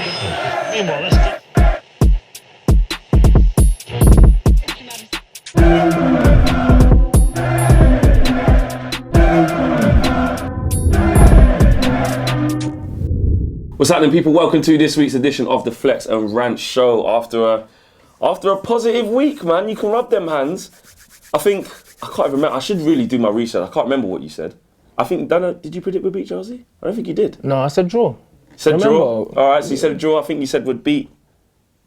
Meanwhile, let's What's happening, people? Welcome to this week's edition of the Flex and Rants show. After a positive week, man, you can rub them hands. I can't even remember. I should really do my research. I can't remember what you said. Did you predict we'd beat Chelsea? I don't think you did. No, I said draw. Draw? All right, so you said draw. I think you said would beat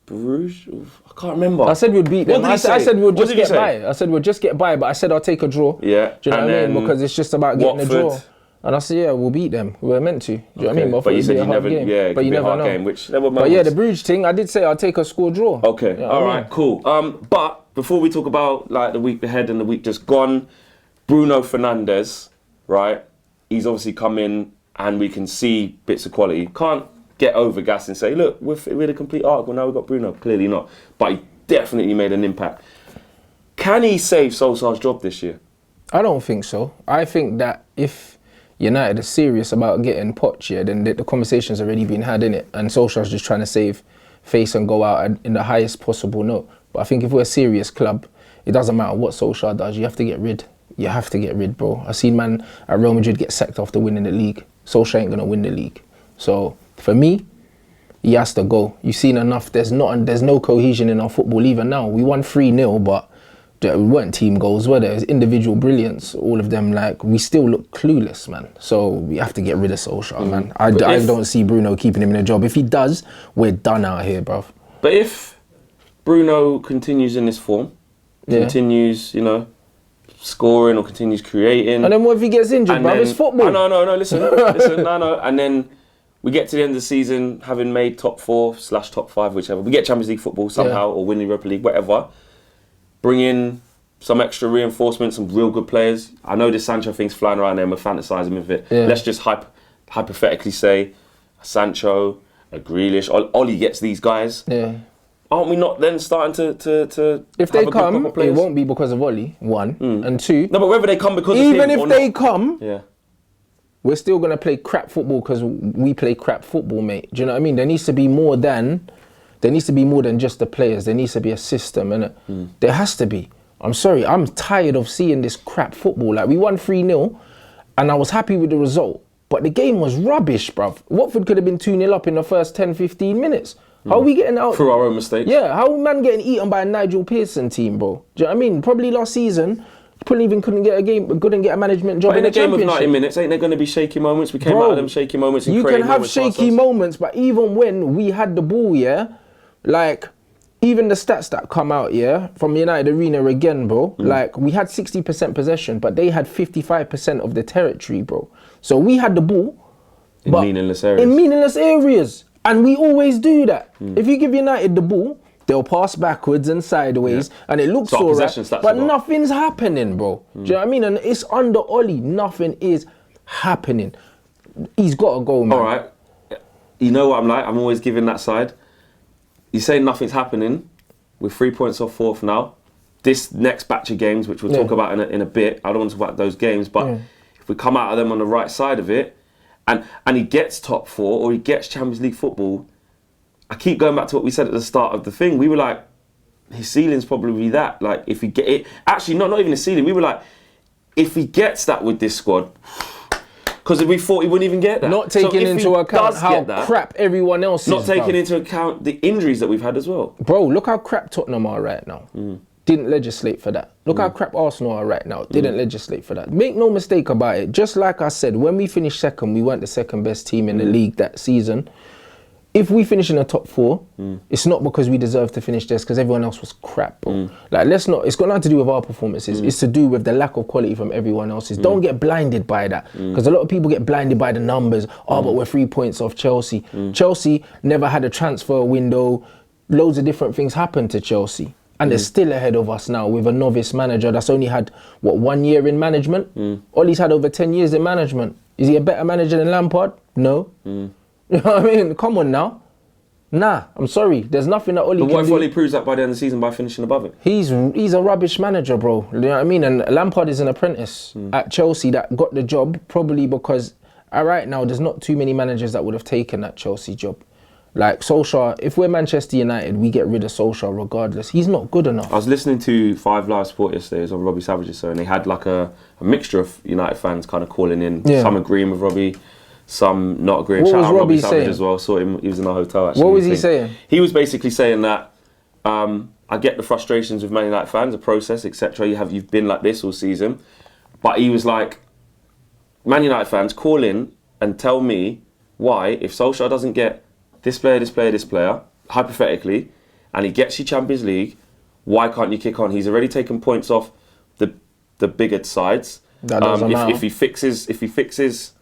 Bruges. I can't remember. I said we'd beat them. I said we'd just get by. I said we'd just get by, but I said I'll take a draw. Yeah. Do you know what I mean? Because it's just about getting a draw. And I said, yeah, we'll beat them. We were meant to. Do you know what I mean? But you said you never, yeah, but you never know. Game, which never but yeah, the Bruges thing, I did say I'll take a score draw. Okay, all right, cool. But before we talk about like the week ahead and the week just gone, Bruno Fernandes, right? He's obviously come in and we can see bits of quality. Can't get over gas and say, look, we're the complete arc. Well, now we've got Bruno. Clearly not. But he definitely made an impact. Can he save Solskjaer's job this year? I don't think so. I think that if United are serious about getting Poch, yeah, then the conversation's already been had, innit? And Solskjaer's just trying to save face and go out in the highest possible note. But I think if we're a serious club, it doesn't matter what Solskjaer does, you have to get rid. You have to get rid, bro. I've seen man at Real Madrid get sacked after winning the league. Solskjaer ain't gonna win the league. So for me, he has to go. You've seen enough. There's no cohesion in our football even now. We won 3-0, but it weren't team goals, were there? It was individual brilliance. All of them, like, we still look clueless, man. So we have to get rid of Solskjaer, man. I don't see Bruno keeping him in a job. If he does, we're done out here, bruv. But if Bruno continues in this form, continues, scoring or continues creating, and then what if he gets injured, bruv? It's football. No, listen, no. And then we get to the end of the season, having made top 4/top 5, whichever. We get Champions League football somehow, or win the Europa League, whatever. Bring in some extra reinforcements, some real good players. I know this Sancho thing's flying around there and we're fantasising with it. Yeah. Let's just hypothetically say a Sancho, a Grealish, Ollie gets these guys. Yeah. Aren't we not then starting to if they come, it won't be because of Ollie, one. And two. No, but whether they come because of him even if they come, yeah, we're still going to play crap football because we play crap football, mate. Do you know what I mean? There needs to be more than just the players. There needs to be a system, innit? There has to be. I'm sorry, I'm tired of seeing this crap football. Like, we won 3-0 and I was happy with the result, but the game was rubbish, bruv. Watford could have been 2-0 up in the first 10-15 minutes. How are we getting out? Through our own mistakes. Yeah, how are man getting eaten by a Nigel Pearson team, bro? Do you know what I mean? Probably last season, couldn't get a management job in the game Championship. Of 90 minutes, ain't there going to be shaky moments? We came out of them shaky moments. And you can have shaky moments, but even when we had the ball, yeah, like, even the stats that come out, yeah, from United Arena again, bro, like, we had 60% possession, but they had 55% of the territory, bro. So we had the ball. In meaningless areas. And we always do that. If you give United the ball, they'll pass backwards and sideways, and it looks all right, but nothing's happening, bro. Do you know what I mean? And it's under Ollie, nothing is happening. He's got to go, man. All right. You know what I'm like? I'm always giving that side. You say nothing's happening. We're 3 points off fourth now. This next batch of games, which we'll talk about in a bit, I don't want to talk about those games, but if we come out of them on the right side of it, and he gets top 4 or he gets Champions League football, I keep going back to what we said at the start of the thing. We were like, his ceiling's probably that. Like, if he get it, actually, not even his ceiling. We were like, if he gets that with this squad, because we thought he wouldn't even get that. Not taking into account how crap everyone else is. Not taking into account the injuries that we've had as well. Bro, look how crap Tottenham are right now. Didn't legislate for that. Look how crap Arsenal are right now. Didn't legislate for that. Make no mistake about it. Just like I said, when we finished second, we weren't the second best team in the league that season. If we finish in the top 4, it's not because we deserve to finish this, because everyone else was crap, bro. Like, it's got nothing to do with our performances. It's to do with the lack of quality from everyone else's. Don't get blinded by that, because a lot of people get blinded by the numbers. But we're 3 points off Chelsea. Chelsea never had a transfer window. Loads of different things happened to Chelsea. And they're still ahead of us now with a novice manager that's only had, 1 year in management? Ollie's had over 10 years in management. Is he a better manager than Lampard? No. You know what I mean? Come on now. Nah, I'm sorry. There's nothing that Ollie can do. But what if Ollie proves that by the end of the season by finishing above it? He's a rubbish manager, bro. You know what I mean? And Lampard is an apprentice at Chelsea that got the job probably because right now there's not too many managers that would have taken that Chelsea job. Like Solskjaer, if we're Manchester United, we get rid of Solskjaer regardless. He's not good enough. I was listening to 5 Live Sport yesterday, it was on Robbie Savage's show, and they had like a mixture of United fans kind of calling in. Yeah. Some agreeing with Robbie, some not agreeing. What was Robbie saying? As well. Saw him, he was in our hotel actually. What was he saying? He was basically saying that I get the frustrations with Man United fans, the process, etc. You've been like this all season, but he was like, Man United fans call in and tell me why, if Solskjaer doesn't get this player, hypothetically, and he gets you Champions League, why can't you kick on? He's already taken points off the bigger sides. That doesn't matter. If he fixes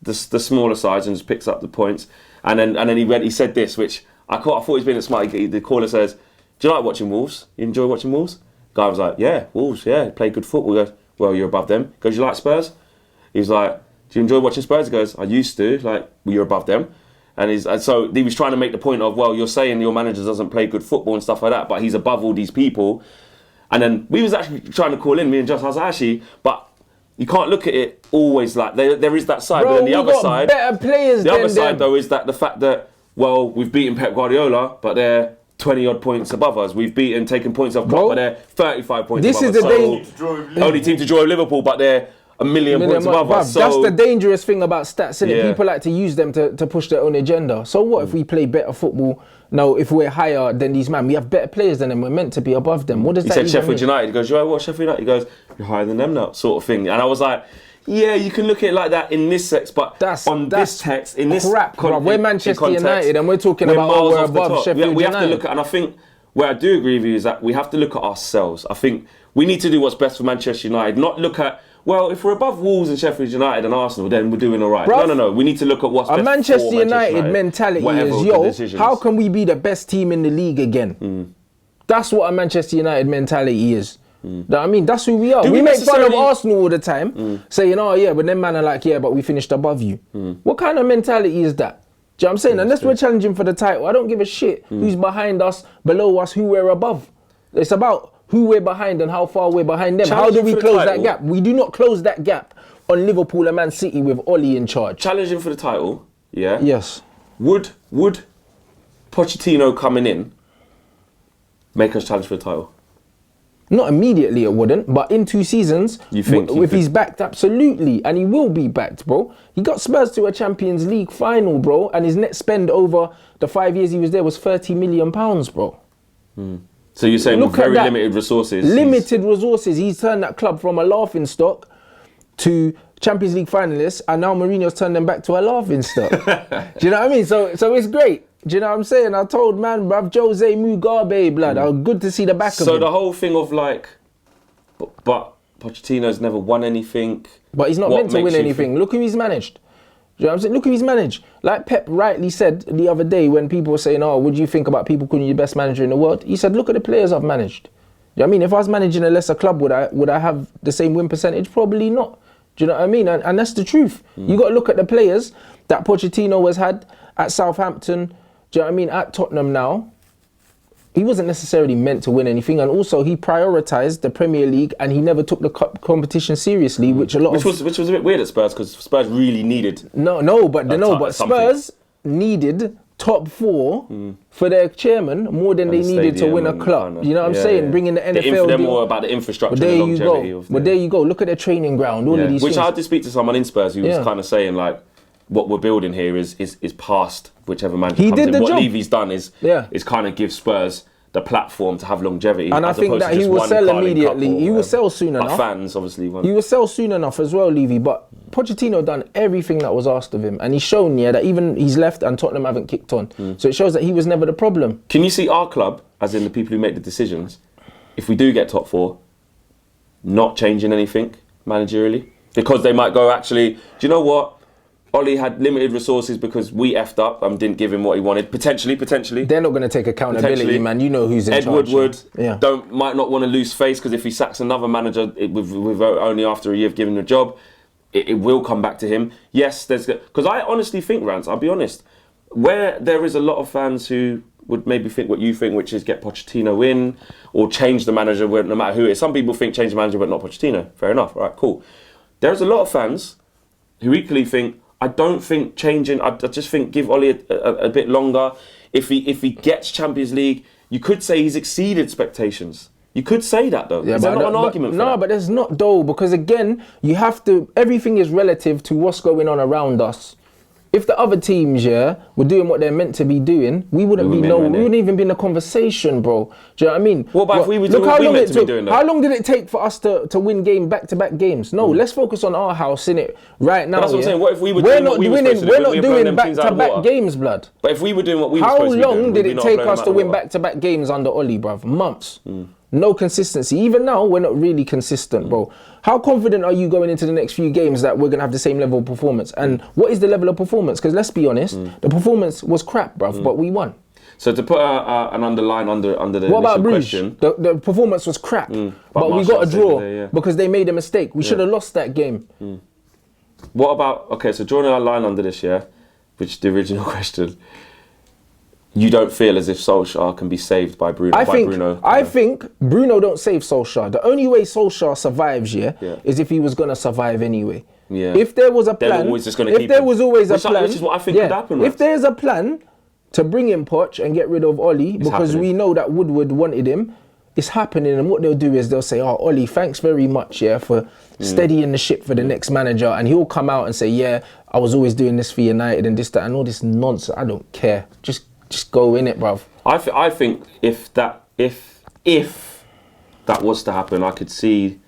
the smaller sides and just picks up the points, and then he said this, which I thought he was being smart. The caller says, "Do you like watching Wolves? You enjoy watching Wolves?" Guy was like, "Yeah, Wolves. Yeah, play good football." He goes, "Well, you're above them." He goes, "You like Spurs?" He's like, "Do you enjoy watching Spurs?" He goes, "I used to." Like, well, you're above them. And so he was trying to make the point of, well, you're saying your manager doesn't play good football and stuff like that, but he's above all these people. And then we was actually trying to call in, me and Josh, I was like, actually, but you can't look at it always like, there is that side, bro, but then the other side, better players the than other side them. though is that the fact that, well, we've beaten Pep Guardiola, but they're 20 odd points above us. We've taken points off Klopp, but they're 35 points above us. This is the only team to draw Liverpool, but they're a million points above us. So that's the dangerous thing about stats, innit? People like to use them to push their own agenda. So what if we play better football? No, if we're higher than these men, we have better players than them. We're meant to be above them. What does that mean? He said Sheffield United. He goes, you know what, Sheffield United? He goes, you're higher than them now, sort of thing. And I was like, yeah, you can look at it like that in this text, but this text, in this crap, we're Manchester United and we're talking about we're above Sheffield United. We have to look at, and I think where I do agree with you is that we have to look at ourselves. I think we need to do what's best for Manchester United, not look at, well, if we're above Wolves and Sheffield United and Arsenal, then we're doing all right. Bruv, no. We need to look at what's best Manchester for Manchester United mentality is, how can we be the best team in the league again? That's what a Manchester United mentality is. I mean, that's who we are. We make fun of Arsenal all the time, saying, oh yeah, but then man are like, yeah, but we finished above you. What kind of mentality is that? Do you know what I'm saying? Unless we're challenging for the title, I don't give a shit who's behind us, below us, who we're above. It's about who we're behind and how far we're behind them. How do we close that gap? We do not close that gap on Liverpool and Man City with Oli in charge. Challenging for the title, yeah? Yes. Would Pochettino coming in make us challenge for the title? Not immediately it wouldn't, but in 2 seasons, you think if he's backed, absolutely. And he will be backed, bro. He got Spurs to a Champions League final, bro, and his net spend over the 5 years he was there was £30 million, bro. So you're saying with very limited resources? Limited resources. He's turned that club from a laughing stock to Champions League finalists, and now Mourinho's turned them back to a laughing stock. Do you know what I mean? So it's great. Do you know what I'm saying? I told man, bruv, Jose Mugabe, blood. Good to see the back of him. So the whole thing of like, but Pochettino's never won anything. But he's not meant to win anything. Look who he's managed. Do you know what I'm saying? Look who he's managed. Like Pep rightly said the other day when people were saying, oh, what do you think about people calling you the best manager in the world? He said, look at the players I've managed. Do you know what I mean? If I was managing a lesser club, would I have the same win percentage? Probably not. Do you know what I mean? And that's the truth. You got to look at the players that Pochettino has had at Southampton. Do you know what I mean? At Tottenham now. He wasn't necessarily meant to win anything, and also he prioritised the Premier League and he never took the competition seriously, which was a bit weird at Spurs because Spurs really needed. But Spurs needed top 4 for their chairman more than they needed to win a club. You know what I'm saying? Bringing the NFL. They're more about the infrastructure and the longevity. But there you go. Look at their training ground. All of these. Which I had to speak to someone in Spurs who was kind of saying like, what we're building here is past whichever manager comes in. What Levy's done is kind of give Spurs the platform to have longevity. And I think that he will sell immediately. He will sell soon enough. Fans obviously want. He will sell soon enough as well, Levy. But Pochettino done everything that was asked of him, and he's shown that even he's left and Tottenham haven't kicked on. So it shows that he was never the problem. Can you see our club, as in the people who make the decisions, if we do get top 4, not changing anything managerially? Because they might go, actually, do you know what? Ollie had limited resources because we effed up and didn't give him what he wanted. Potentially. They're not going to take accountability, man. You know who's in charge. Ed Woodward might not want to lose face because if he sacks another manager with only after a year of giving him a job, it will come back to him. Yes, because I honestly think, Rants, I'll be honest, where there is a lot of fans who would maybe think what you think, which is get Pochettino in or change the manager no matter who it is. Some people think change the manager but not Pochettino. Fair enough. All right, cool. There's a lot of fans who equally think, I don't think changing. I just think give Ollie a bit longer. If he gets Champions League, you could say he's exceeded expectations. You could say that though. Is there not an argument for that? No, but there's not though, because again, you have to. Everything is relative to what's going on around us. If the other teams, were doing what they're meant to be doing, we wouldn't even be in a conversation, bro. Do you know what I mean? What about if we were doing what we meant to be doing though? How long did it take for us to win back-to-back games? No, let's focus on our house, innit, right now. But that's what I'm saying. What if we were doing what we were supposed to do? We're not doing back-to-back games, blood. But if we were doing what we were supposed to be doing, how long did it take us to win back-to-back games under Ollie, bruv? Months. No consistency. Even now, we're not really consistent, bro. How confident are you going into the next few games that we're going to have the same level of performance? And what is the level of performance? Because let's be honest, the performance was crap, bruv, but we won. So to put an underline under the what about initial Bruges? question... The performance was crap, but we got a draw because they made a mistake. We should have lost that game. What about... Okay, so drawing a line under this, which is the original question... You don't feel as if Solskjaer can be saved by Bruno? I think Bruno don't save Solskjaer. The only way Solskjaer survives, is if he was going to survive anyway. Yeah. If there was a plan, which is what I think could happen. If there's a plan to bring in Poch and get rid of Ollie, because we know that Woodward wanted him, it's happening. And what they'll do is they'll say, "Oh, Ollie, thanks very much, for steadying the ship for the next manager," and he'll come out and say, "Yeah, I was always doing this for United and this, that, and all this nonsense. I don't care. Just go in it, bruv." I think if that was to happen, I could see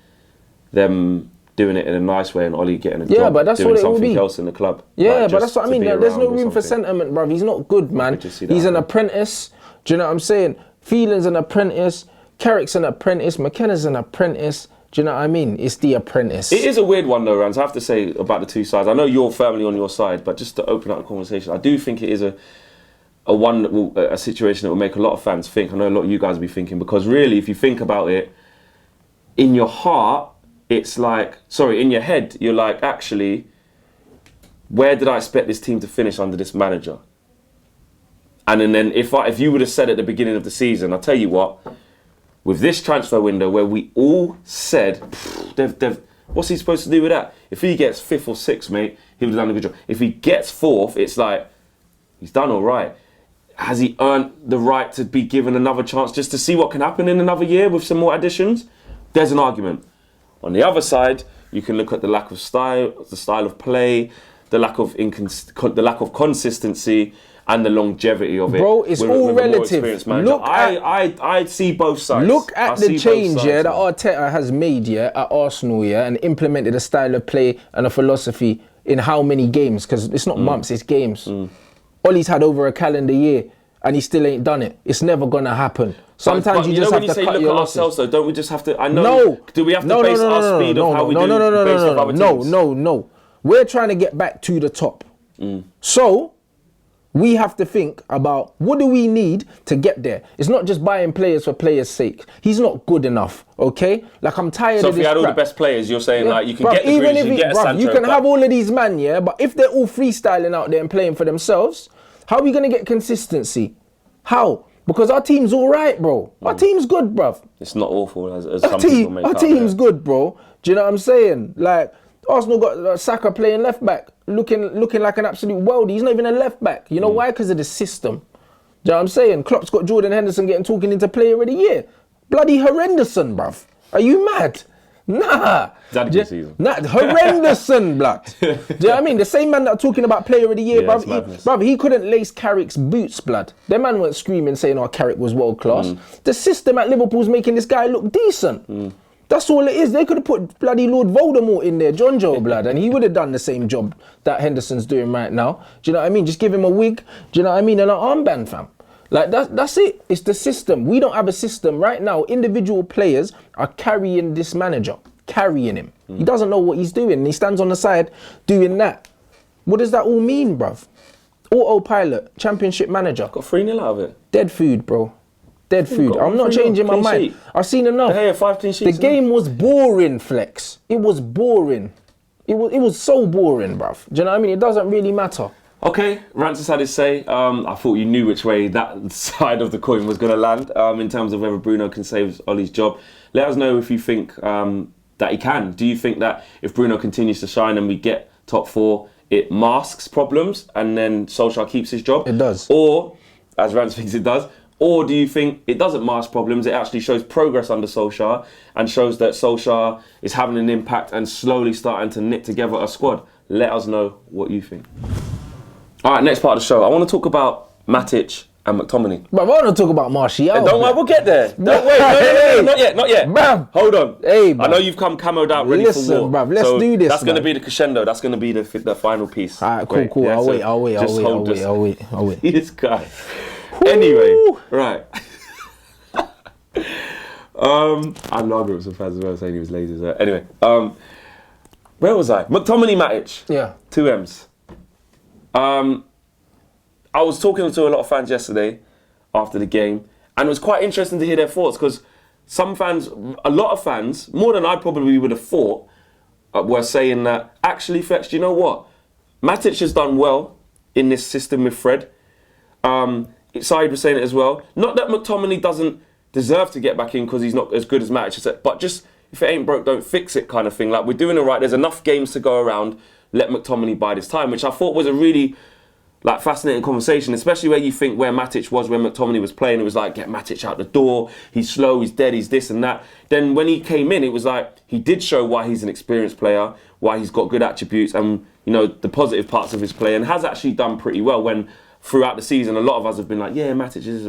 them doing it in a nice way and Ollie getting a job, but that's doing what it something will be. else in the club. Yeah, but that's what I mean. There's no room for sentiment, bruv. He's not good, man. He's an apprentice. Do you know what I'm saying? Phelan's an apprentice. Carrick's an apprentice. McKenna's an apprentice. Do you know what I mean? It's the apprentice. It is a weird one though, Rants. I have to say about the two sides. I know you're firmly on your side, but just to open up the conversation, I do think it is a situation that will make a lot of fans think. I know a lot of you guys will be thinking, because really, if you think about it, in your heart, it's like, in your head, you're like, actually, where did I expect this team to finish under this manager? And then if you would have said at the beginning of the season, I'll tell you what, with this transfer window where we all said, what's he supposed to do with that? If he gets 5th or 6th, mate, he would have done a good job. If he gets 4th, it's like, he's done all right. Has he earned the right to be given another chance just to see what can happen in another year with some more additions? There's an argument. On the other side, you can look at the lack of style, the style of play, the lack of consistency, and the longevity of it. Bro, it's all relative. I see both sides. Look at the change that Arteta has made at Arsenal and implemented a style of play and a philosophy in how many games? Because it's not months, it's games. Ollie's had over a calendar year and he still ain't done it. It's never gonna happen. Sometimes you just have to cut your losses. Ourselves though, don't we just have to? I know. Do we have to base our speed of how we do based off other teams? No. We're trying to get back to the top. So we have to think about what do we need to get there. It's not just buying players for players' sake. He's not good enough, okay? Like, I'm tired of this. So if you had all the best players, you're saying like you can get the Grealish, you can get a Sancho. You can have all of these men, but if they're all freestyling out there and playing for themselves, how are we going to get consistency? How? Because our team's all right, bro. Our team's good, bruv. It's not awful as some people make out. Our team's good, bro. Do you know what I'm saying? Like, Arsenal got Saka playing left back, looking like an absolute worldie. He's not even a left back. You know why? Because of the system. Do you know what I'm saying? Klopp's got Jordan Henderson talking into player of the year. Bloody horrendous'n, bruv. Are you mad? Nah. Horrendous'n, blood. Do you know what I mean? The same man that are talking about player of the year, bruv, he couldn't lace Carrick's boots, blood. Their man weren't screaming saying, Carrick was world class. The system at Liverpool's making this guy look decent. That's all it is. They could have put bloody Lord Voldemort in there, John Joe, blood, and he would have done the same job that Henderson's doing right now. Do you know what I mean? Just give him a wig, do you know what I mean, and an armband, fam. Like, that's it. It's the system. We don't have a system. Right now, individual players are carrying this manager, carrying him. He doesn't know what he's doing. He stands on the side doing that. What does that all mean, bruv? Autopilot, championship manager. Got 3-0 out of it. Dead food, bro. Dead food. I'm not changing my mind. I've seen enough. Hey, 5 clean sheets. The game was boring, Flex. It was boring. It was so boring, bruv. Do you know what I mean? It doesn't really matter. Okay, Rants has had his say. I thought you knew which way that side of the coin was going to land in terms of whether Bruno can save Ollie's job. Let us know if you think that he can. Do you think that if Bruno continues to shine and we get top 4, it masks problems and then Solskjaer keeps his job? It does. Or, as Rants thinks it does, or do you think it doesn't mask problems, it actually shows progress under Solskjaer and shows that Solskjaer is having an impact and slowly starting to knit together a squad? Let us know what you think. All right, next part of the show. I want to talk about Matic and McTominay. But I want to talk about Martial. Don't worry, we'll get there. Don't wait, no, not yet. Bruv. Hold on. Hey, I know you've come camoed out ready for war. Bruv, let's do this. That's going to be the crescendo. That's going to be the final piece. All right, cool. Yeah, I'll wait. This guy. Anyway, right. I love it with some fans as well saying he was lazy. So anyway, where was I? McTominay Matic. Yeah. 2 M's. I was talking to a lot of fans yesterday after the game, and it was quite interesting to hear their thoughts because some fans, a lot of fans, more than I probably would have thought, were saying that actually, Flex, do you know what? Matic has done well in this system with Fred. Saeed was saying it as well. Not that McTominay doesn't deserve to get back in because he's not as good as Matic, but just if it ain't broke, don't fix it kind of thing. Like, we're doing it right. There's enough games to go around. Let McTominay bide his time, which I thought was a really fascinating conversation, especially where you think where Matic was when McTominay was playing. It was like, get Matic out the door. He's slow, he's dead, he's this and that. Then when he came in, it was like he did show why he's an experienced player, why he's got good attributes and, you know, the positive parts of his play, and has actually done pretty well when throughout the season a lot of us have been like, yeah, Matic is...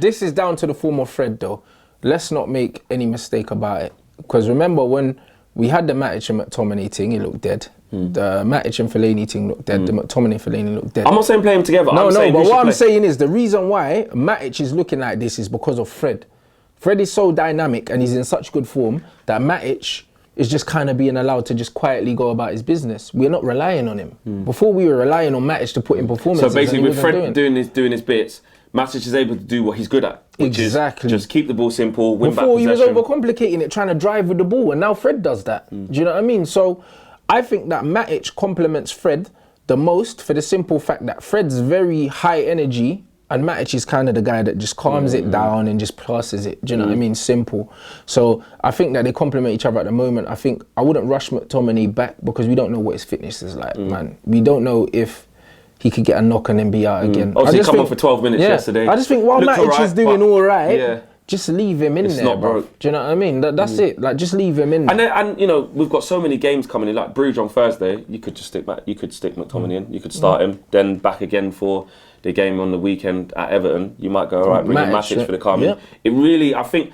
This is down to the form of Fred though. Let's not make any mistake about it. Because remember when we had the Matic and McTominay thing, he looked dead. The Matic and Fellaini thing looked dead. The McTominay Fellaini looked dead. I'm not saying play them together. No, but what I'm saying is the reason why Matic is looking like this is because of Fred. Fred is so dynamic and he's in such good form that Matic is just kind of being allowed to just quietly go about his business. We're not relying on him. Before we were relying on Matic to put in performances. So basically with Fred doing his bits, Matic is able to do what he's good at. Which is just keep the ball simple, win back possession. Before he was overcomplicating it, trying to drive with the ball, and now Fred does that. Do you know what I mean? So I think that Matic complements Fred the most for the simple fact that Fred's very high energy and Matic is kind of the guy that just calms it down and just passes it. Do you know what I mean? Simple. So I think that they complement each other at the moment. I think I wouldn't rush McTominay back because we don't know what his fitness is like, man. We don't know if he could get a knock and then be out again. Obviously, he come on for 12 minutes yesterday. I just think while Matic is doing all right, just leave him in there, bro. Do you know what I mean? That's it. Like, just leave him in there. And you know, we've got so many games coming in. Like Bruges on Thursday, you could just stick back. You could stick McTominay in. You could start him. Then back again for the game on the weekend at Everton. You might go, all right, bring in Matic for the calming. It really, I think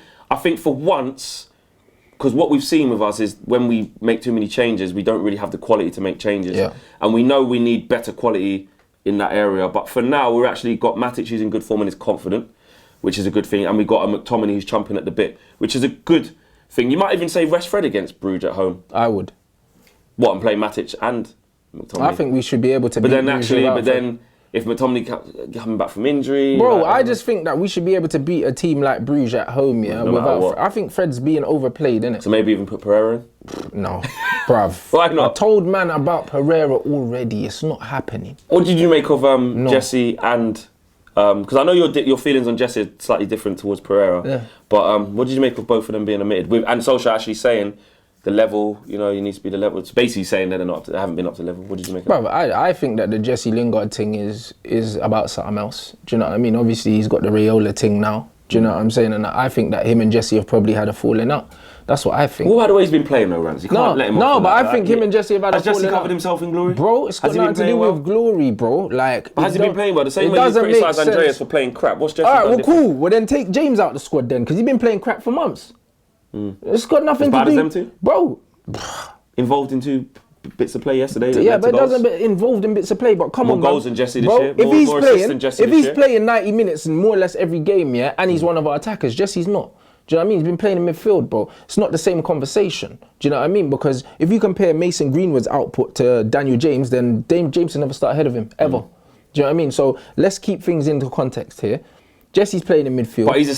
for once, because what we've seen with us is when we make too many changes, we don't really have the quality to make changes. And we know we need better quality in that area. But for now, we've actually got Matic who's in good form and is confident, which is a good thing. And we've got a McTominay who's chomping at the bit, which is a good thing. You might even say rest Fred against Bruges at home. I would. What, and play Matic and McTominay? I think we should be able to beat Bruges then if McTominay coming back from injury... Bro, I just think that we should be able to beat a team like Bruges at home, without... I think Fred's being overplayed, innit? So maybe even put Pereira in? No, bruv. Why not? I told man about Pereira already. It's not happening. What did you make of Jesse and... Because I know your feelings on Jesse are slightly different towards Pereira. But what did you make of both of them being omitted? And Solskjaer actually saying... the level, you know, you need to be the level. It's basically saying that they haven't been up to level. What did you make of it? I think that the Jesse Lingard thing is about something else. Do you know what I mean? Obviously, he's got the Raiola thing now. Do you know what I'm saying? And I think that him and Jesse have probably had a falling out. That's what I think. Well, by the way, he's been playing though, Rants. You can't let him off. No, but I think him and Jesse have had a falling out. Has Jesse covered himself in glory? Bro, it's got nothing to do with glory, bro. Like, but has he been playing well? The same way you criticise Andreas for playing crap. What's Jesse done? All right, well, cool. Well, then take James out the squad then, because he's been playing crap for months. It's got nothing to do. As bad as them two? Bro. Involved in 2 bits of play yesterday. Yeah, but it doesn't get involved in bits of play. But come on, more goals than Jesse this year. If he's playing 90 minutes and more or less every game, and he's one of our attackers, Jesse's not. Do you know what I mean? He's been playing in midfield, bro. It's not the same conversation. Do you know what I mean? Because if you compare Mason Greenwood's output to Daniel James, then James will never start ahead of him, ever. Do you know what I mean? So let's keep things into context here. Jesse's playing in midfield. But he's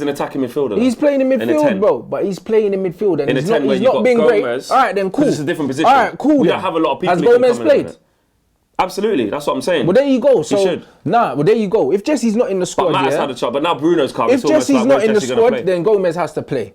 an attacking midfielder. He's playing in midfield, bro. But he's playing in midfield. And he's not being great. All right, then cool. It's a different position. All right, cool. We don't have a lot of people. Has Gomez played? Absolutely, that's what I'm saying. Well, there you go. So, he should. Well, there you go. If Jesse's not in the squad, but Matt's had a shot. But now Bruno's come. If Jesse's not in the squad, then Gomez has to play.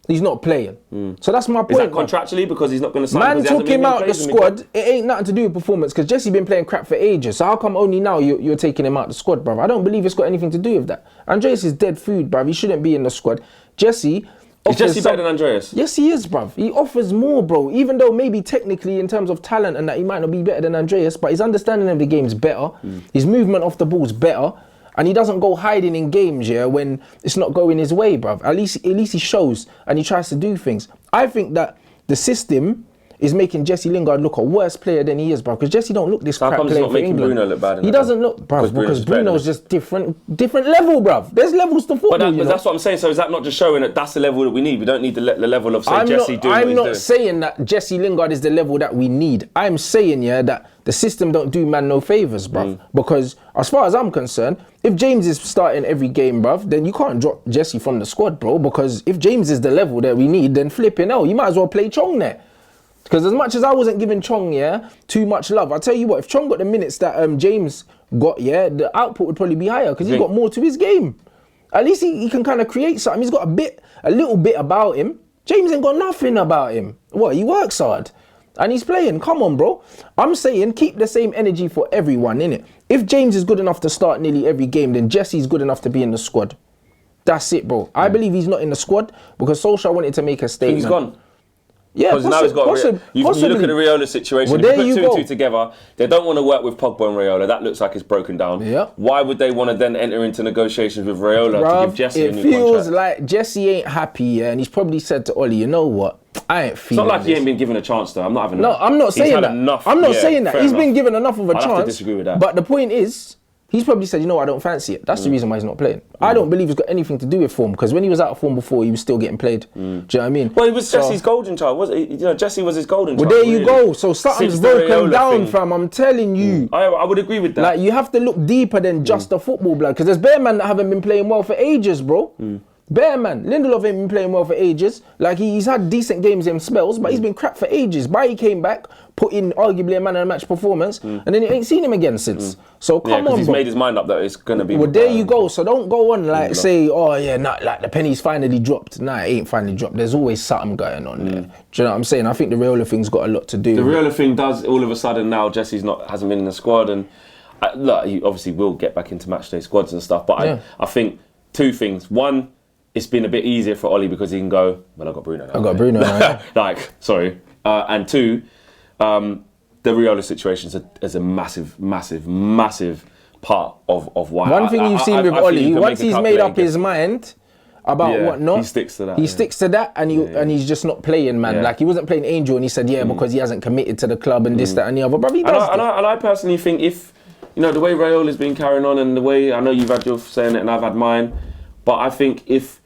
he's not playing. So that's my point. Is that contractually because he's not going to sign? Man took him out the squad. It ain't nothing to do with performance because Jesse been playing crap for ages. So how come only now you're taking him out the squad, bruv? I don't believe it's got anything to do with that. Andreas is dead food, bruv. He shouldn't be in the squad. Jesse... Is Jesse better than Andreas? Yes, he is, bruv. He offers more, bro. Even though maybe technically in terms of talent and that he might not be better than Andreas, but his understanding of the game's better. His movement off the ball's better. And he doesn't go hiding in games, yeah, when it's not going his way, bruv. At least he shows and he tries to do things. I think that the system is making Jesse Lingard look a worse player than he is, bruv. Because Jesse don't look this crap player for England. Bruno look bad. He doesn't look, bruv, because Bruno's just different level, bruv. There's levels to football, but that's what I'm saying. So is that not just showing that that's the level that we need? We don't need the level of, say, Jesse doing what he's doing. I'm not saying that Jesse Lingard is the level that we need. I'm saying, yeah, that the system don't do man no favours, bruv. Because as far as I'm concerned, if James is starting every game, bruv, then you can't drop Jesse from the squad, bro. Because if James is the level that we need, then flipping hell, you might as well play Chong there. Because as much as I wasn't giving Chong, yeah, too much love, I'll tell you what, if Chong got the minutes that James got, yeah, the output would probably be higher because he's got more to his game. At least he can kind of create something. He's got a little bit about him. James ain't got nothing about him. What, he works hard. And he's playing. Come on, bro. I'm saying keep the same energy for everyone, innit? If James is good enough to start nearly every game, then Jesse's good enough to be in the squad. That's it, bro. I believe he's not in the squad because Solskjaer wanted to make a statement. He's gone. Yeah, because now he's got you look at the Raiola situation. Well, if you put two and two together, they don't want to work with Pogba and Raiola. That looks like it's broken down. Yeah. Why would they want to then enter into negotiations with Raiola to give Jesse a new contract? It feels like Jesse ain't happy, yeah, and he's probably said to Ollie, you know what? I ain't feeling It's not like this. he ain't been given a chance though. I'm not having that. No, I'm not saying that. I'm not saying that. He's been given enough of a chance. I have to disagree with that. But the point is, he's probably said, you know, I don't fancy it. That's the reason why he's not playing. I don't believe it's got anything to do with form because when he was out of form before, he was still getting played. Do you know what I mean? Well, he was Jesse's golden child, wasn't he? You know, Jesse was his golden child. Well, there you go. So something's broken down, fam. I'm telling you. I would agree with that. Like, you have to look deeper than just the football, blood. Because there's bare men that haven't been playing well for ages, bro. Bare man. Lindelof ain't been playing well for ages. Like, he's had decent games in spells, but he's been crap for ages. Bailly came back, put in arguably a man of the match performance, and then you ain't seen him again since. So come on, he's made his mind up that it's going to be... Well, there you go. So don't go on like say, oh yeah, nah, like the penny's finally dropped. Nah, it ain't finally dropped. There's always something going on there. Do you know what I'm saying? I think the Raiola thing's got a lot to do The with Raiola thing does, all of a sudden now, Jesse's hasn't been in the squad, and look, he obviously will get back into matchday squads and stuff, but I think two things. One, it's been a bit easier for Ollie because he can go, well, I've got Bruno now. I got Bruno now. Like, sorry. And two, the Raiola situation is a massive, massive, massive part of why. One thing you've seen with Ollie, once he's made up his mind about what not, he sticks to that. He sticks to that, and and he's just not playing, man. Like, he wasn't playing Angel, and he said, because he hasn't committed to the club and this, that, and the other. But he does. And I personally think if, you know, the way Raiola's been carrying on and the way, I know you've had your saying it and I've had mine, but I think if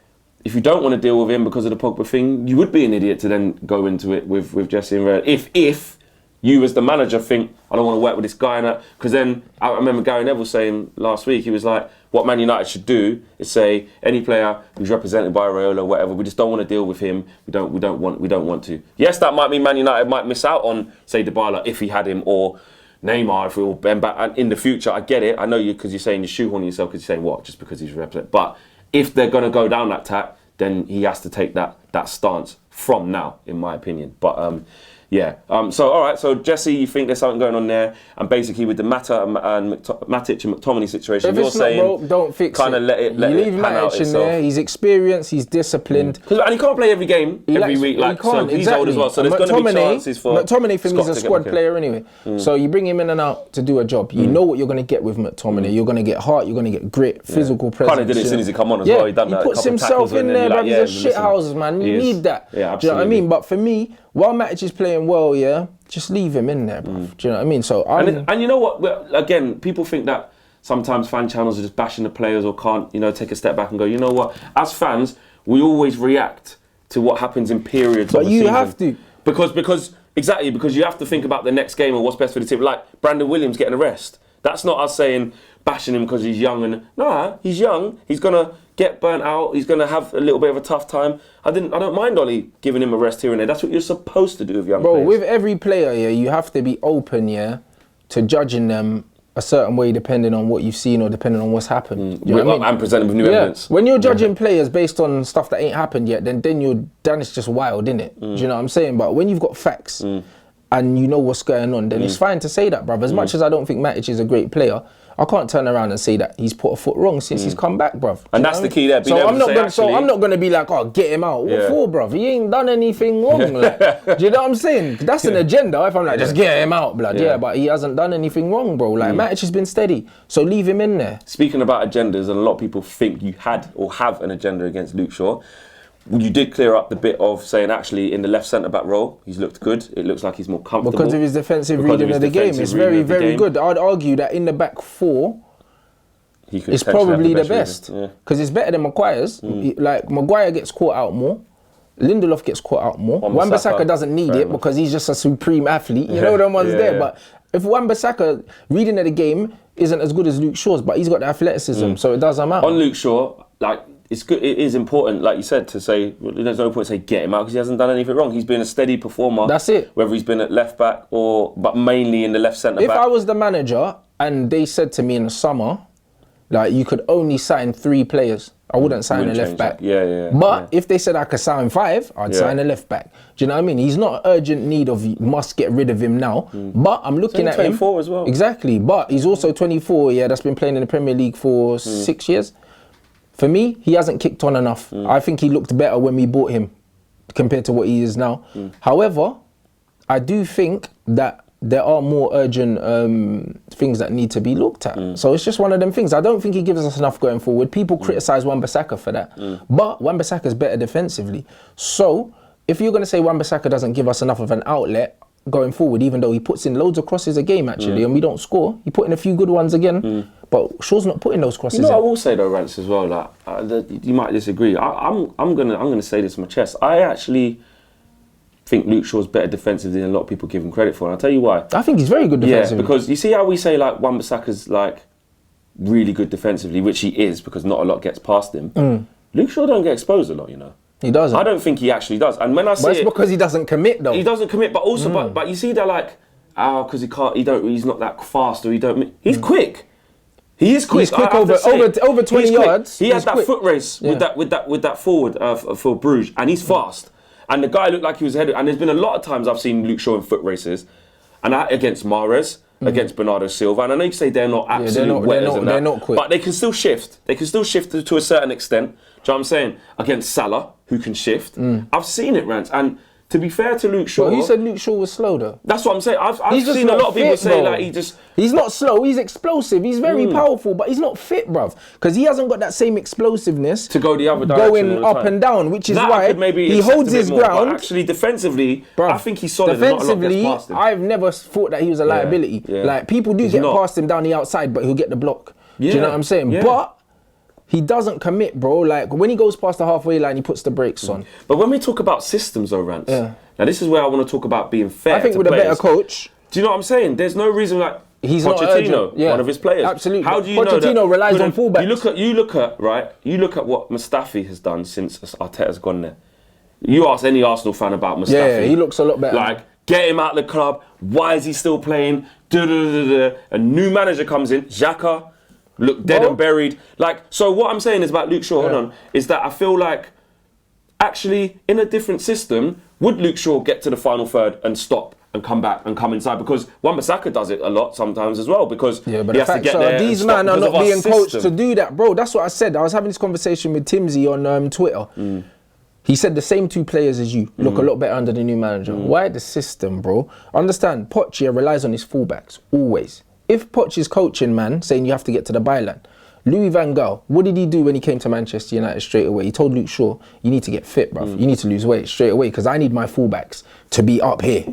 you don't want to deal with him because of the Pogba thing, you would be an idiot to then go into it with Jesse and Raiola. If you as the manager think, I don't want to work with this guy and that, because then I remember Gary Neville saying last week, he was like, what Man United should do is say any player who's represented by Raiola, whatever, we just don't want to deal with him. We don't want to. Yes, that might mean Man United might miss out on, say, Dybala if he had him, or Neymar if we all bend back. And in the future, I get it. I know you, because you're saying you're shoehorning yourself because you're saying what, just because he's represented. But if they're going to go down that tack, then he has to take that stance from now, in my opinion. But so all right. So Jesse, you think there's something going on there, and basically with the Matic and McTominay situation, you're saying, bro, don't fix it. Kind of let it leave Matic in there. He's experienced. He's disciplined. And he can't play every game every week. Like, so he's old as well. So there's going to be chances for McTominay. For me, he's a squad player anyway. So you bring him in and out to do a job. You know what you're going to get with McTominay. You're going to get heart. You're going to get grit, physical presence. Kind of did it as soon as he come on as well. He done that. He puts himself in there, bruv. He's a shithouse, man. You need that. Yeah, absolutely. Do you know what I mean? But for me, while Matic is playing well, just leave him in there, bro. Do you know what I mean? So and you know what? Well, again, people think that sometimes fan channels are just bashing the players or can't, take a step back and go, you know what? As fans, we always react to what happens in periods of the season. But you have to. Because you have to think about the next game and what's best for the team. Like Brandon Williams getting a rest. That's not us saying bashing him because he's young he's young. He's gonna get burnt out. He's gonna have a little bit of a tough time. I don't mind Ollie giving him a rest here and there. That's what you're supposed to do with young players. Bro, with every player, you have to be open, to judging them a certain way depending on what you've seen or depending on what's happened. You know what I mean? And presenting with new evidence. When you're judging players based on stuff that ain't happened yet, then it's just wild, innit? Do you know what I'm saying? But when you've got facts and you know what's going on, then it's fine to say that, bruv. As much as I don't think Matic is a great player, I can't turn around and say that he's put a foot wrong since he's come back, bruv. And that's the key there. So I'm not gonna be like, oh, get him out. What for, bruv? He ain't done anything wrong. Like, do you know what I'm saying? That's an agenda. If I'm like, just get him out, blood. Yeah, but he hasn't done anything wrong, bro. Like Matic has been steady, so leave him in there. Speaking about agendas, and a lot of people think you had or have an agenda against Luke Shaw. You did clear up the bit of saying actually in the left centre-back role, he's looked good. It looks like he's more comfortable. Because of his defensive reading of the game. It's very, very good. I'd argue that in the back four, it's probably the best. Because it's better than Maguire's. Like, Maguire gets caught out more. Lindelof gets caught out more. Wan-Bissaka doesn't need it because he's just a supreme athlete. You know them ones there. But if Wan-Bissaka reading of the game isn't as good as Luke Shaw's, but he's got the athleticism, so it doesn't matter. On Luke Shaw, like, it's good. It is important, like you said, to say there's no point to say get him out because he hasn't done anything wrong. He's been a steady performer. That's it. Whether he's been at left back but mainly in the left centre back. If I was the manager and they said to me in the summer, like, you could only sign 3 players, I wouldn't sign a left back. But if they said I could sign 5, I'd sign a left back. Do you know what I mean? He's not urgent need of must get rid of him now. But I'm looking at 24 him. as well. Exactly. But he's also 24. That's been playing in the Premier League for 6 years. For me, he hasn't kicked on enough. I think he looked better when we bought him compared to what he is now. However, I do think that there are more urgent things that need to be looked at. So it's just one of them things. I don't think he gives us enough going forward. People criticise Wan-Bissaka for that. But Wan-Bissaka is better defensively. So if you're going to say Wan-Bissaka doesn't give us enough of an outlet going forward, even though he puts in loads of crosses a game actually, and we don't score, he put in a few good ones again. But Shaw's not putting those crosses in. I will say though, Rants, as well, like, you might disagree. I'm gonna say this from my chest. I actually think Luke Shaw's better defensively than a lot of people give him credit for, and I'll tell you why. I think he's very good defensively. Yeah, because you see how we say like Wan-Bissaka's like really good defensively, which he is because not a lot gets past him. Luke Shaw don't get exposed a lot, you know. He doesn't. I don't think he actually does. And when I say it's because he doesn't commit though. He doesn't commit, but also but you see they're like, because he's not that fast or he's quick. He is quick. He's quick over 20 yards. He had that foot race with that forward for Bruges, and he's fast. And the guy looked like he was ahead. And there's been a lot of times I've seen Luke Shaw in foot races, and against Mahrez, against Bernardo Silva. And I know you say they're not absolute wetters, they're not quick, but they can still shift. They can still shift to a certain extent. Do you know what I'm saying? Against Salah, who can shift. I've seen it, Rants. And to be fair to Luke Shaw... Well, who said Luke Shaw was slow, though? That's what I'm saying. I've seen a lot of people say like he just... He's not slow, he's explosive, he's very powerful, but he's not fit, bruv. Because he hasn't got that same explosiveness... To go the other direction going up and down, which is why he holds his ground. But actually, defensively, bruv, I think he's solid. Defensively, I've never thought that he was a liability. Like, people do get past him down the outside, but he'll get the block. Do you know what I'm saying? But... he doesn't commit, bro. Like, when he goes past the halfway line, he puts the brakes on. But when we talk about systems, though, Rants, now this is where I want to talk about being fair. I think with players. a better coach. Do you know what I'm saying? There's no reason like he's Pochettino, one of his players. Absolutely. How do you Pochettino know that? relies on fullbacks. You look at what Mustafi has done since Arteta's gone there. You ask any Arsenal fan about Mustafi. Yeah, he looks a lot better. Like, get him out of the club. Why is he still playing? A new manager comes in, Xhaka. Look dead and buried. Like, so what I'm saying is about Luke Shaw, hold on, is that I feel like actually in a different system, would Luke Shaw get to the final third and stop and come back and come inside? Because Wan-Bissaka does it a lot sometimes as well, because he has to get there. These men are not being coached to do that, bro. That's what I said. I was having this conversation with Timsy on Twitter. He said the same 2 players as you look a lot better under the new manager. Why the system, bro? Understand, Poch relies on his fullbacks, always. If Poch is coaching, man, saying you have to get to the byline, Louis van Gaal, what did he do when he came to Manchester United straight away? He told Luke Shaw, you need to get fit, bruv. You need to lose weight straight away because I need my fullbacks to be up here.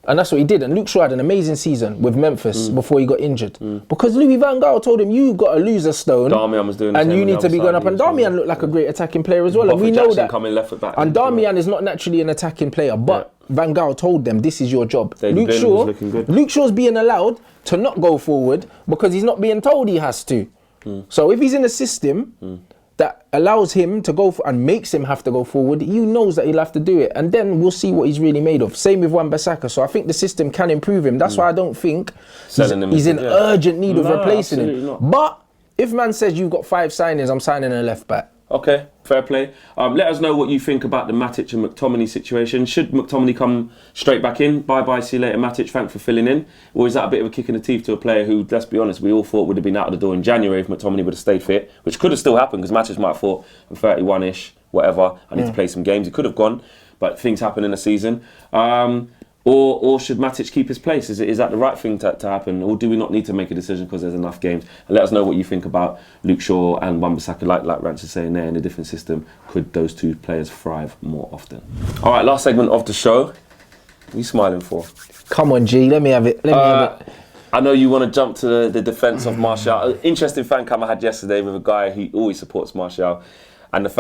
And that's what he did. And Luke Shaw had an amazing season with Memphis before he got injured. Because Louis van Gaal told him, you've got to lose a stone. Darmian was doing and you need to be going up. And Darmian looked like a great attacking player as well. And we know that. Coming left foot back. And Darmian is not naturally an attacking player, but Van Gaal told them, this is your job. Luke Shaw's being allowed to not go forward because he's not being told he has to. So if he's in the system that allows him to go and makes him have to go forward, he knows that he'll have to do it. And then we'll see what he's really made of. Same with Wan-Bissaka. So I think the system can improve him. That's why I don't think he's in urgent need of replacing him. Not. But if man says you've got 5 signings, I'm signing a left back. Okay, fair play. Let us know what you think about the Matic and McTominay situation. Should McTominay come straight back in? Bye-bye, see you later, Matic, thanks for filling in. Or is that a bit of a kick in the teeth to a player who, let's be honest, we all thought would have been out of the door in January if McTominay would have stayed fit, which could have still happened because Matic might have thought, I'm 31-ish, whatever, I need to play some games. He could have gone, but things happen in a season. Or should Matic keep his place? Is that the right thing to happen? Or do we not need to make a decision because there's enough games? And let us know what you think about Luke Shaw and Wan-Bissaka, like Rants is saying there, in a different system. Could those two players thrive more often? All right, last segment of the show. What are you smiling for? Come on, G, let me have it. I know you want to jump to the defence of Martial. Interesting fan cam I had yesterday with a guy who always supports Martial. And the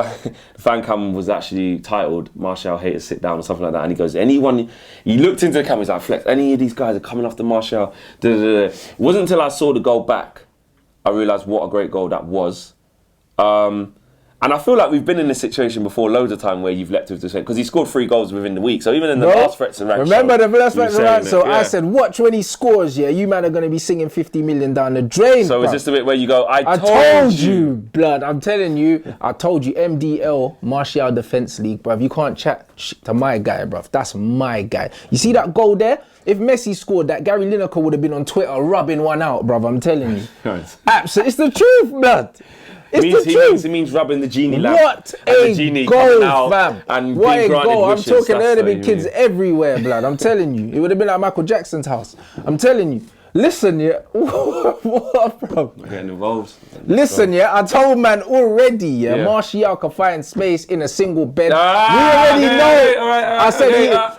fan cam was actually titled "Martial haters sit down" or something like that. And he goes, he looked into the camera, he's like, Flex, any of these guys are coming after Martial. It wasn't until I saw the goal back, I realised what a great goal that was. And I feel like we've been in this situation before loads of time where you've leapt with this, because he scored 3 goals within the week. So even in the last threats and rants. Remember the last threats and rants? So I said, watch when he scores, yeah, you man are going to be singing 50 million down the drain. So is this the bit where you go, I told you, blood, I'm telling you, I told you, MDL, Martial Defence League, bruv. You can't chat to my guy, bruv. That's my guy. You see that goal there? If Messi scored that, Gary Lineker would have been on Twitter rubbing one out, bruv. I'm telling you. Absolutely. It's the truth, blood. It means rubbing the genie lamp. What a goal, fam. And what a goal. I'm talking, there would have been kids everywhere, blood. I'm telling you. It would have been like Michael Jackson's house. I'm telling you. Listen, yeah. What, bro? I'm getting involved. Listen, yeah. I told man already, yeah. Martial can find space in a single bed. We already know.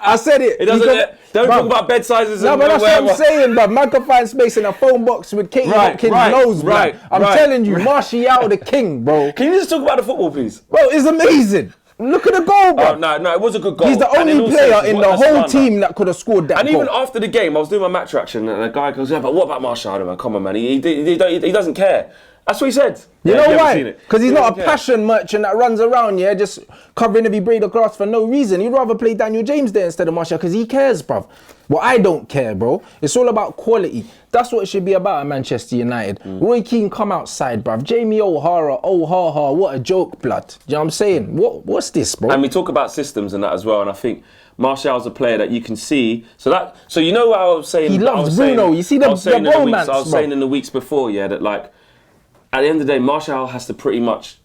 I said it. It doesn't. Don't talk about bed sizes. No, but that's what I'm saying, but man can find space in a phone box with Katie Hopkins' nose, bro. I'm telling you, Martial the king, bro. Can you just talk about the football, please? Bro, it's amazing. Look at the goal, bro. No, it was a good goal. He's the only player in the whole team that could have scored that goal. And even after the game, I was doing my match reaction, and the guy goes, yeah, but what about Martial, man? Come on, man. He doesn't care. That's what he said. You know why? Because he's not a passion merchant that runs around, yeah, just covering every blade of grass for no reason. He'd rather play Daniel James there instead of Martial because he cares, bruv. Well, I don't care, bro. It's all about quality. That's what it should be about at Manchester United. Roy Keane, come outside, bruv. Jamie O'Hara, what a joke, blood. Do you know what I'm saying? What's this, bro? And we talk about systems and that as well, and I think Martial's a player that you can see. So you know what I was saying? He loves Bruno. You see the romance, I was saying in the weeks before, yeah, that like, at the end of the day, Martial has to pretty much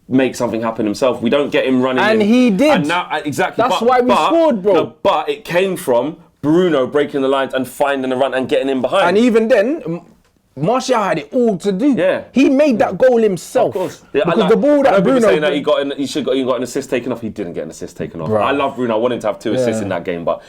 make something happen himself. We don't get him running. And he did. And now, exactly. That's why we scored, bro. No, but it came from Bruno breaking the lines and finding the run and getting in behind. And even then, Martial had it all to do. Yeah. He made that goal himself. Of course. Yeah, because the ball that Bruno... saying that he got an assist taken off. He didn't get an assist taken off. Bro. I love Bruno. I wanted to have 2 assists in that game, but...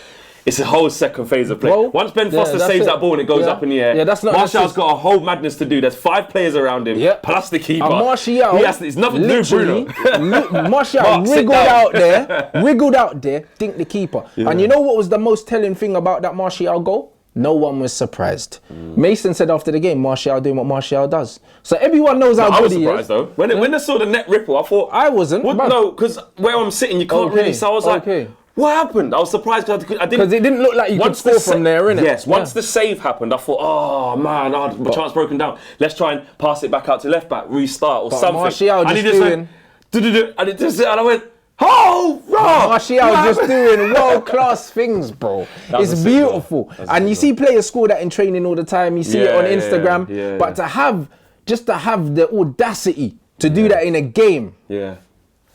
It's a whole second phase of play. Bro, once Ben Foster saves that ball and it goes up in the air, Martial's got a whole madness to do. There's 5 players around him, plus the keeper. And Martial, it's nothing to do with Bruno. Martial wriggled out there, think the keeper. Yeah. And you know what was the most telling thing about that Martial goal? No one was surprised. Mason said after the game, Martial doing what Martial does. So everyone knows how good he is. I was surprised though. When I saw the net ripple, I thought... I wasn't. No, because where I'm sitting, you can't really... So I was like... What happened? I was surprised because I didn't... Because it didn't look like you could score from there, innit? Yes, once the save happened, I thought, oh man, the chance broken down. Let's try and pass it back out to left back, restart or something. Martial just doing... And I went, oh, bro! Martial just doing world-class things, bro. It's beautiful. And you see players score that in training all the time. You see it on Instagram. But to have the audacity to do that in a game. Yeah.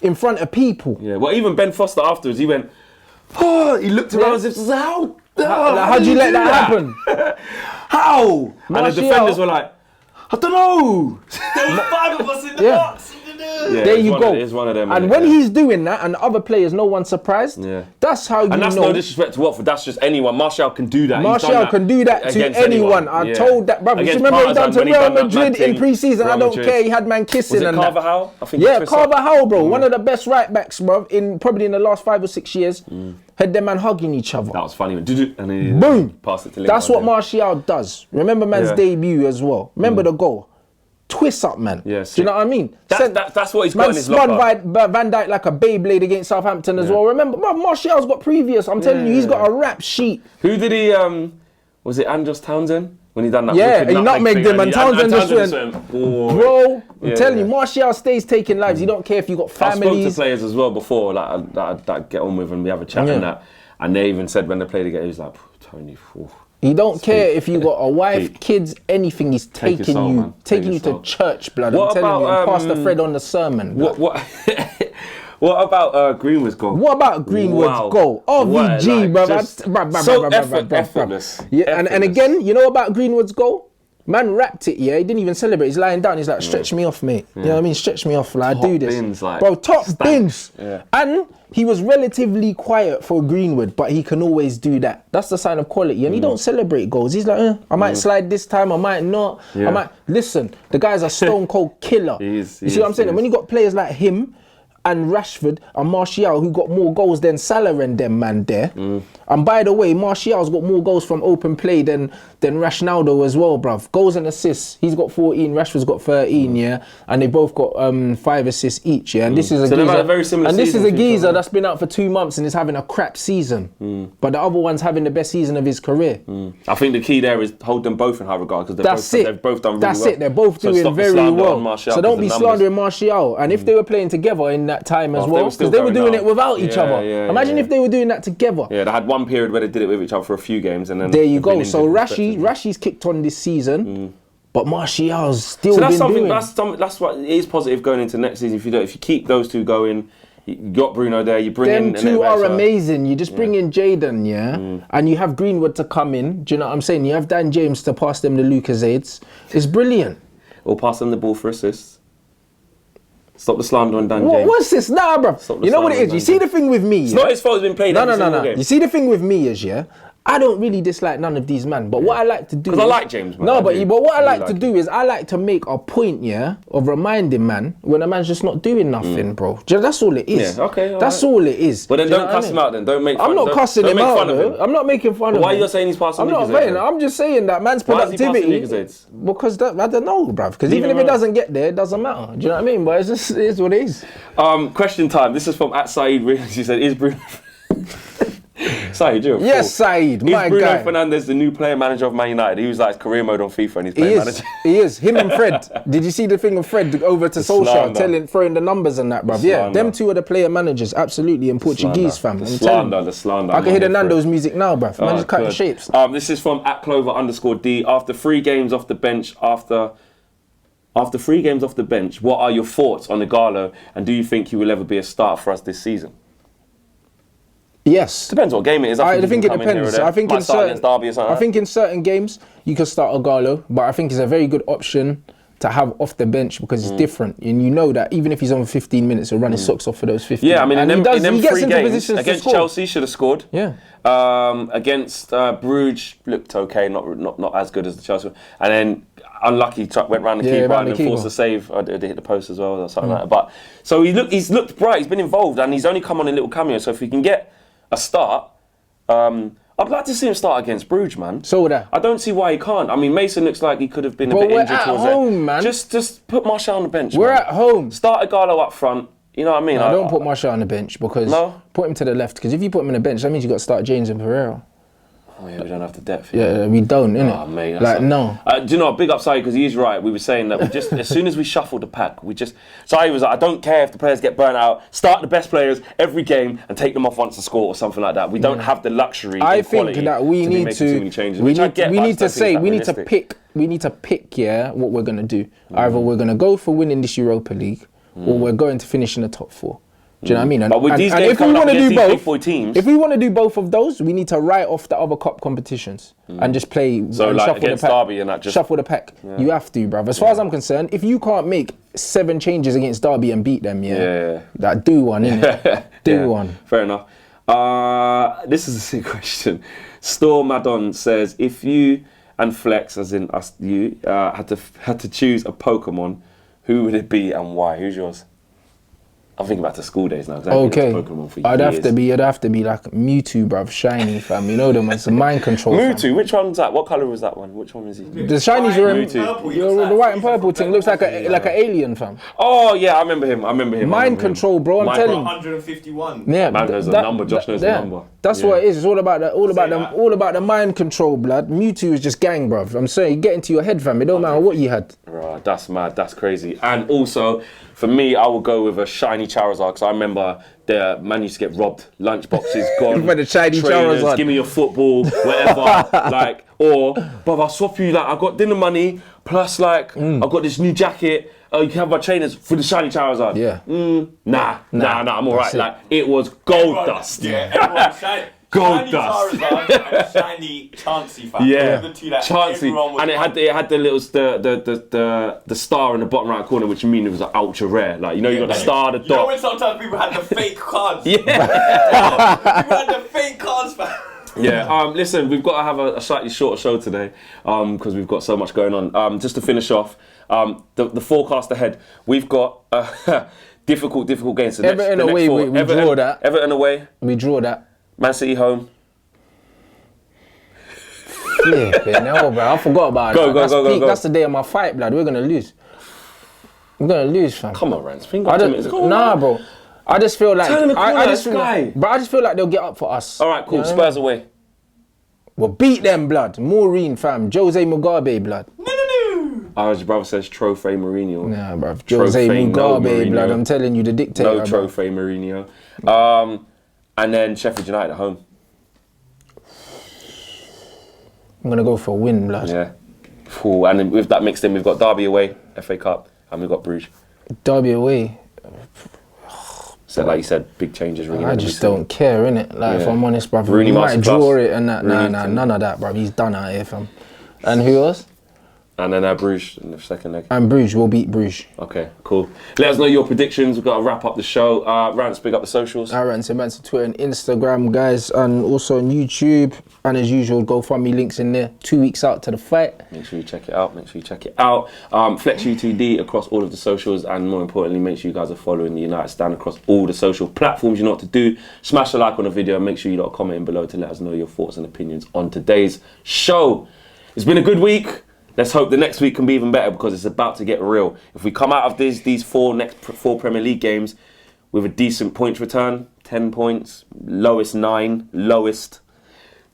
In front of people. Yeah, well, even Ben Foster afterwards, he went, oh, he looked around as if, how'd you let that happen? How? And the defenders were like, I don't know. There was 5 of us in the box. Yeah, there you go. It's one of them. And when he's doing that and other players, no one's surprised. Yeah. That's how you know. And that's no disrespect to Watford. That's just anyone. Martial can do that. Martial can do that to anyone. I told that, brother. You remember he done to Real Madrid in pre-season. I don't care. He had man kissing and that. Carvajal? I think Carvajal, bro. One of the best right backs, bro. Probably in the last 5 or 6 years. Had them man hugging each other. That was funny. And then boom. Passed it to Lingard. That's what Martial does. Remember man's debut as well. Remember the goal. twist up, man. Yeah, do you know what I mean? That's what he's got Man in his spun locker. Van Dijk like a Beyblade against Southampton as well. Remember, Martial's got previous. I'm telling you, he's got a rap sheet. Who did he? Was it Andros Townsend when he done that? Yeah, he nutmegged him, and Townsend just went. Bro, I'm telling you, Martial stays taking lives. He don't care if you got families. I spoke to players as well before, like that I get on with, and we have a chat and that. And they even said when they played again, he was like, Tony, he don't care if you got a wife, kids, anything. He's taking you to church, blood. I'm telling you, and Pastor Fred on the sermon. What about Greenwood's goal? What about Greenwood's goal? RVG, bro. Effortless. Yeah, and again, you know about Greenwood's goal? Man wrapped it, yeah. He didn't even celebrate. He's lying down. He's like, stretch me off, mate. You know what I mean? Stretch me off. Like, I do this. Bins, like, bro, top bins. Yeah. And he was relatively quiet for Greenwood, but he can always do that. That's the sign of quality. And he don't celebrate goals. He's like, I might slide this time, I might not. I might. Listen, the guy's a stone cold killer. You see what I'm saying? And when you got players like him, and Rashford and Martial, who got more goals than Salah and them man there. And by the way, Martial's got more goals from open play than Ronaldo as well, bruv. Goals and assists, he's got 14, Rashford's got 13, yeah, and they both got 5 assists each, yeah. And this is a geezer, very similar geezer that's been out for 2 months and is having a crap season, but the other one's having the best season of his career. I think the key there is hold them both in high regard because they've both done really well. That's it. They're both doing very well. So don't be slandering Martial. And if they were playing together in that time as well, because they were doing it without each other. Imagine if they were doing that together. Yeah, they had one period where they did it with each other for a few games, and then there you go. So Rashi's kicked on this season, but Martial's still been doing. That's what is positive going into next season. If you keep those two going, you got Bruno there. You bring in. Them two are amazing. You just bring in Jadon, and you have Greenwood to come in. Do you know what I'm saying? You have Dan James to pass them the Lucasades. It's brilliant. Or pass them the ball for assists. Stop the slander on Dan James. What's this? Nah, bro. You know what it is? You see the thing with me. It's not his fault he's been playing every single game. You see the thing with me is, I don't really dislike none of these men, but what I like to do because I like James, man. No, but what I like to do is I like to make a point, of reminding man when a man's just not doing nothing, bro. That's all it is. Yeah, okay. That's all it is. But then don't cuss him out then. Don't make fun. I'm not cussing him out, though. I'm not making fun of him. Why are you saying he's passing I'm not saying. I'm just saying that man's productivity. Because I don't know, bruv. Because even if it doesn't get there, it doesn't matter. Do you know what I mean? But it is what it is. Question time. This is from @Saeed. He said, "Is Bruno?" Saeed, you're a fool. Saeed, my guy. Is Bruno Fernandes the new player manager of Man United? He was like career mode on FIFA and he's player manager. He is. Him and Fred. Did you see the thing of Fred over to Solskjaer throwing the numbers and that, bruv? Yeah, them two are the player managers, absolutely, in Portuguese, fam. The slander. I can hear the Nando's music now, bruv. Man, just cutting shapes. This is from @Clover_D. After 3 games off the bench, after 3 games off the bench, what are your thoughts on Igalo and do you think he will ever be a starter for us this season? Yes. Depends what game it is. I think it depends. I think in certain games you can start Igalo, but I think it's a very good option to have off the bench because it's different, and you know that even if he's on 15 minutes, he'll run his socks off for those 15. Yeah, I mean, in them 3 games against score. Chelsea, should have scored. Yeah. Against Bruges, looked okay, not as good as the Chelsea, and then unlucky went round the keeper and then forced a save. I did hit the post as well or something like that. But so he's looked bright. He's been involved, and he's only come on in little cameos. So if we can get a start, I'd like to see him start against Bruges, man. So would I. I don't see why he can't. I mean, Mason looks like he could have been a bit injured towards home, man. Just put Martial on the bench. We're at home. Start Igalo up front. You know what I mean? No, don't put Martial on the bench because put him to the left. Because if you put him on the bench, that means you got to start James and Pereira. Oh yeah, we don't have the depth. Yeah, we don't, innit? Oh mate, no. Do you know, big upside because he is right. We were saying that we just as soon as we shuffle the pack, Sai was like, I don't care if the players get burnt out. Start the best players every game and take them off once to score or something like that. We don't have the luxury. I think that we need to. Too many changes, we need to pick. Yeah, what we're gonna do. Either we're gonna go for winning this Europa League, or we're going to finish in the top 4. Do you know what I mean? But with these games coming up against these big boy teams, if we want to do both of those, we need to write off the other cup competitions and just play. So like against Derby and that, just shuffle the pack. Yeah. You have to, bruv. As far as I'm concerned, if you can't make 7 changes against Derby and beat them, that do one, innit? Do one. Fair enough. This is a sick question. Stormadon says, if you and Flex, as in us, you had to choose a Pokemon, who would it be and why? Who's yours? I'm thinking back to school days now. Cause I've been into Pokemon for I'd years. have to be like Mewtwo, bruv, shiny, fam. You know them, it's a mind control. Mewtwo, which one's that? What colour was that one? Which one was he? The shinies are in the white and purple thing. Looks like an alien, fam. Oh yeah, I remember him. Mind control, bro. I'm telling you. 151. Yeah, man knows the number. Josh knows the number. That's what it is. It's all about the mind control, blood. Mewtwo is just gang, bruv. I'm saying, you get into your head, fam. It don't matter what you had. Right, that's mad. That's crazy. And also, for me, I would go with a shiny Charizard because I remember the man used to get robbed. Lunch boxes gone. With the shiny trainers, Charizard. give me your football, whatever. Like, or, bruv, I'll swap you. Like, I got dinner money plus like I got this new jacket. You can have my trainers for the shiny Charizard. Yeah. Nah. I'm alright. Like, it was gold dust. Yeah, everyone shiny. Gold shiny dust. Charizard and shiny Chansey, fam. Yeah, The two that Chansey, everyone was and it had the little the star in the bottom right corner, which means it was like ultra rare. Like you got the star, the dot. You know when sometimes people had the fake cards. Yeah, people had the fake cards, fam. Yeah. Listen, we've got to have a slightly shorter show today because we've got so much going on. Just to finish off, the forecast ahead, we've got difficult games. So Everton away, we draw that. Everton away. We draw that. Man City home. Flipping hell, bro. I forgot about that. Go. That's the day of my fight, blood. We're gonna lose. We're gonna lose, fam. Come on, Rants. Bro. I just feel like Turn the corner, I just feel like they'll get up for us. All right, cool. You know Spurs away. We'll beat them, blood. Maureen, fam. Jose Mugabe, blood. His brother says Trophy Mourinho. Nah, bruv. Jose Mugabe, blood. I'm telling you, the dictator. No Trophy Mourinho. And then Sheffield United at home. I'm gonna go for a win, blood. Yeah. Ooh, and then with that mixed in, we've got Derby away, FA Cup, and we've got Bruges. Derby away. So, like you said, big changes. Ringing I just don't care, innit? Like, if I'm honest, bruv. Rooney He might masterclass. draw it and that. Nah, none of that, bruv. He's done out here, fam. And who else? And then Bruges in the second leg. And Bruges, we'll beat Bruges. Okay, cool. Let us know your predictions. We've got to wrap up the show. Rants, pick up the socials. Rants on Twitter and Instagram, guys, and also on YouTube. And as usual, GoFundMe links in there. 2 weeks out to the fight. Make sure you check it out. Flex U2D across all of the socials, and more importantly, make sure you guys are following the United Stand across all the social platforms. You know what to do. Smash a like on the video and make sure you lot comment in below to let us know your thoughts and opinions on today's show. It's been a good week. Let's hope the next week can be even better because it's about to get real. If we come out of these next four Premier League games with a decent points return, 10 points, lowest 9, lowest,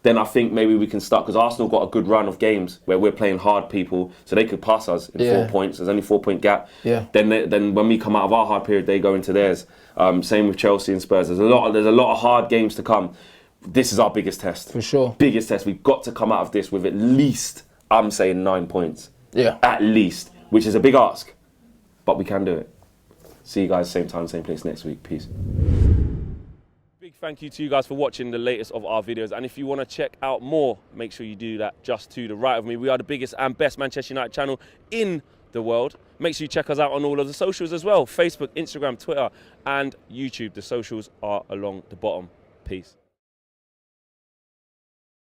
then I think maybe we can start, because Arsenal got a good run of games where we're playing hard people, so they could pass us in 4 points. There's only 4-point gap. Yeah. Then when we come out of our hard period, they go into theirs. Same with Chelsea and Spurs. There's a lot of hard games to come. This is our biggest test. For sure. Biggest test. We've got to come out of this with at least, I'm saying 9 points. Yeah. At least, which is a big ask, but we can do it. See you guys same time, same place next week. Peace. Big thank you to you guys for watching the latest of our videos, and if you want to check out more, make sure you do that just to the right of me. We are the biggest and best Manchester United channel in the world. Make sure you check us out on all of the socials as well. Facebook, Instagram, Twitter and YouTube. The socials are along the bottom. Peace.